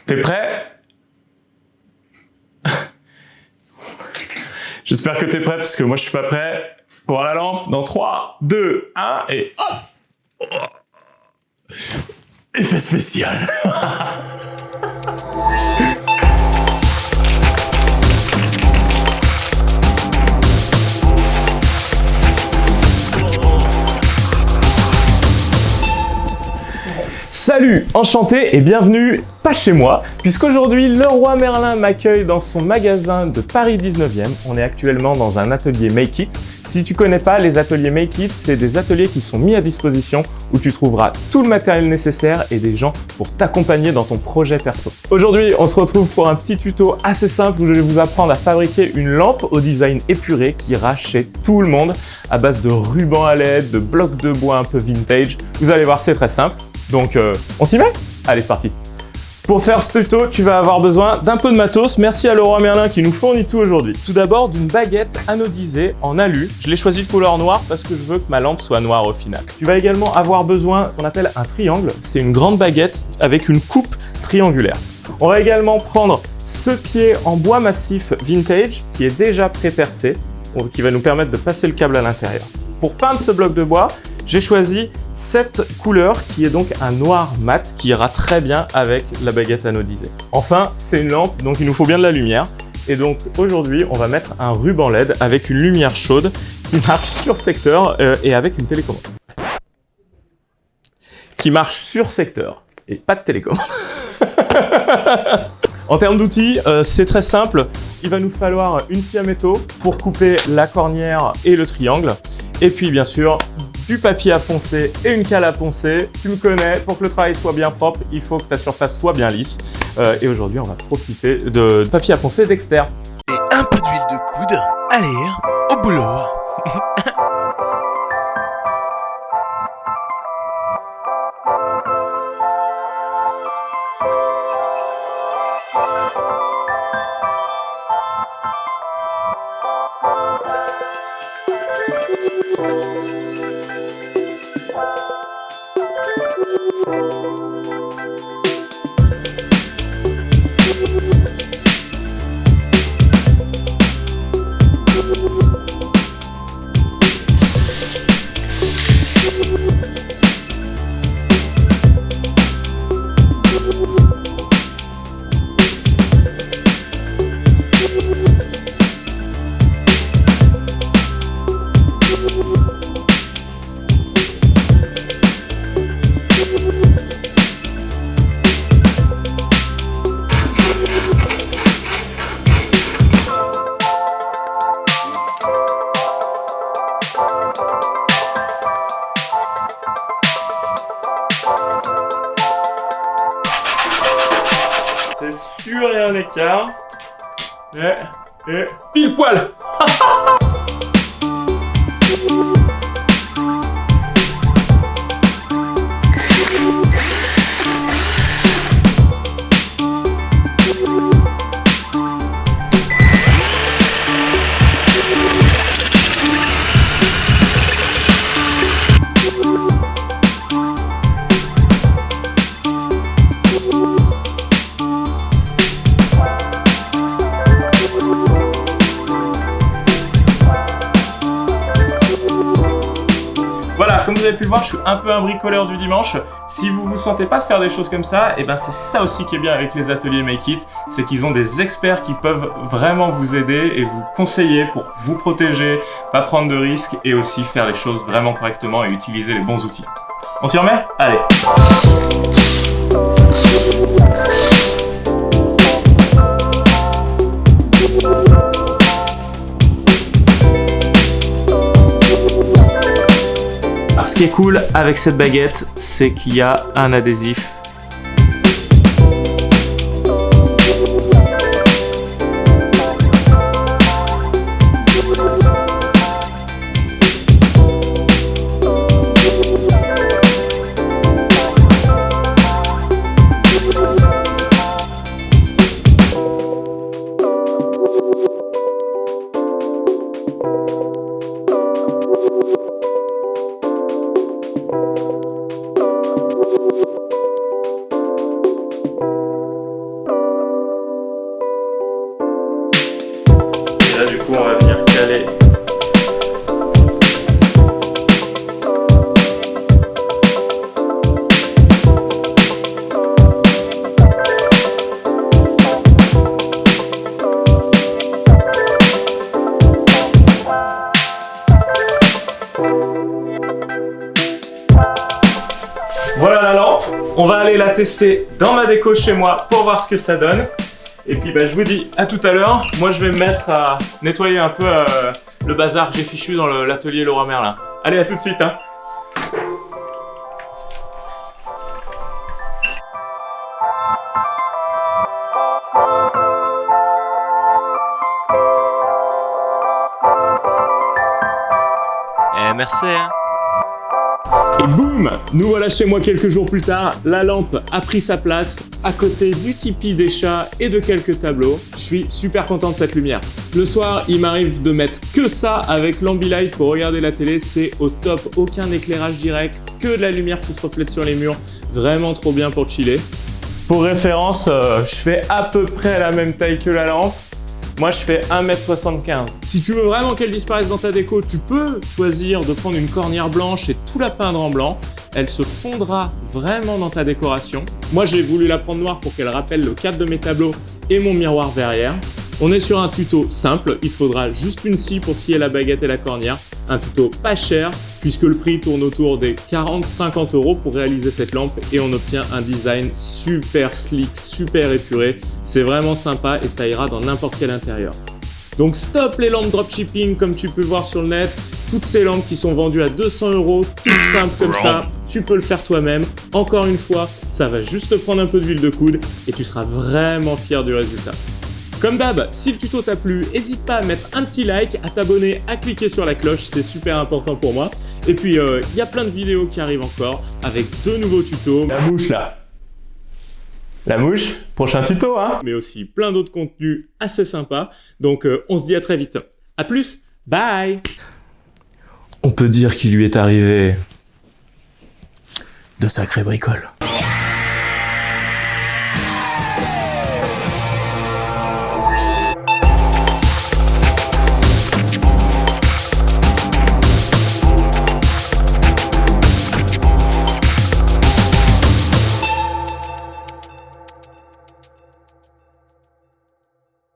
T'es prêt? J'espère que t'es prêt parce que moi je suis pas prêt. Pour la lampe, dans 3, 2, 1 et hop! Effet spécial. Salut, enchanté et bienvenue, pas chez moi, puisqu'aujourd'hui Leroy Merlin m'accueille dans son magasin de Paris 19e. On est actuellement dans un atelier Make It. Si tu connais pas, les ateliers Make It, c'est des ateliers qui sont mis à disposition où tu trouveras tout le matériel nécessaire et des gens pour t'accompagner dans ton projet perso. Aujourd'hui, on se retrouve pour un petit tuto assez simple où je vais vous apprendre à fabriquer une lampe au design épuré qui ira chez tout le monde à base de rubans à LED, de blocs de bois un peu vintage. Vous allez voir, c'est très simple. Donc, on s'y met? Allez, c'est parti! Pour faire ce tuto, tu vas avoir besoin d'un peu de matos. Merci à Leroy Merlin qui nous fournit tout aujourd'hui. Tout d'abord, d'une baguette anodisée en alu. Je l'ai choisi de couleur noire parce que je veux que ma lampe soit noire au final. Tu vas également avoir besoin qu'on appelle un triangle. C'est une grande baguette avec une coupe triangulaire. On va également prendre ce pied en bois massif vintage qui est déjà pré-percé, qui va nous permettre de passer le câble à l'intérieur. Pour peindre ce bloc de bois, j'ai choisi cette couleur qui est donc un noir mat qui ira très bien avec la baguette anodisée. Enfin, c'est une lampe, donc il nous faut bien de la lumière. Et donc aujourd'hui, on va mettre un ruban LED avec une lumière chaude qui marche sur secteur et avec une télécommande. Qui marche sur secteur et pas de télécommande. En termes d'outils, c'est très simple. Il va nous falloir une scie à métaux pour couper la cornière et le triangle. Et puis bien sûr, du papier à poncer et une cale à poncer. Tu me connais, pour que le travail soit bien propre, il faut que ta surface soit bien lisse. Et aujourd'hui, on va profiter de papier à poncer Dexter. Et un peu d'huile de coude. Allez, au boulot. C'est sûr, il y a un écart. Et pile poil. Voilà, comme vous avez pu le voir, je suis un peu un bricoleur du dimanche. Si vous vous sentez pas de faire des choses comme ça, et ben c'est ça aussi qui est bien avec les ateliers Make It, c'est qu'ils ont des experts qui peuvent vraiment vous aider et vous conseiller pour vous protéger, pas prendre de risques et aussi faire les choses vraiment correctement et utiliser les bons outils. On s'y remet? Allez! Ce qui est cool avec cette baguette, c'est qu'il y a un adhésif. la tester dans ma déco chez moi pour voir ce que ça donne. Et puis je vous dis à tout à l'heure. Moi je vais me mettre à nettoyer un peu le bazar que j'ai fichu dans l'atelier Leroy Merlin. Allez, à tout de suite hein. Merci hein. Et boum, nous voilà chez moi quelques jours plus tard. La lampe a pris sa place à côté du tipi des chats et de quelques tableaux. Je suis super content de cette lumière. Le soir, il m'arrive de mettre que ça avec l'Ambilight pour regarder la télé. C'est au top, aucun éclairage direct, que de la lumière qui se reflète sur les murs. Vraiment trop bien pour chiller. Pour référence, je fais à peu près la même taille que la lampe. Moi, je fais 1m75. Si tu veux vraiment qu'elle disparaisse dans ta déco, tu peux choisir de prendre une cornière blanche et tout la peindre en blanc. Elle se fondra vraiment dans ta décoration. Moi, j'ai voulu la prendre noire pour qu'elle rappelle le cadre de mes tableaux et mon miroir verrière. On est sur un tuto simple. Il faudra juste une scie pour scier la baguette et la cornière. Un tuto pas cher puisque le prix tourne autour des 40-50 € pour réaliser cette lampe et on obtient un design super slick, super épuré. C'est vraiment sympa et ça ira dans n'importe quel intérieur. Donc stop les lampes dropshipping comme tu peux voir sur le net. Toutes ces lampes qui sont vendues à 200 €, toutes simples comme ça, tu peux le faire toi-même. Encore une fois, ça va juste te prendre un peu d'huile de coude et tu seras vraiment fier du résultat. Comme d'hab, si le tuto t'a plu, n'hésite pas à mettre un petit like, à t'abonner, à cliquer sur la cloche, c'est super important pour moi. Et puis, il y a plein de vidéos qui arrivent encore avec de nouveaux tutos. La mouche là. La mouche, prochain tuto hein. Mais aussi plein d'autres contenus assez sympas. Donc, on se dit à très vite. À plus, bye. On peut dire qu'il lui est arrivé de sacrées bricoles.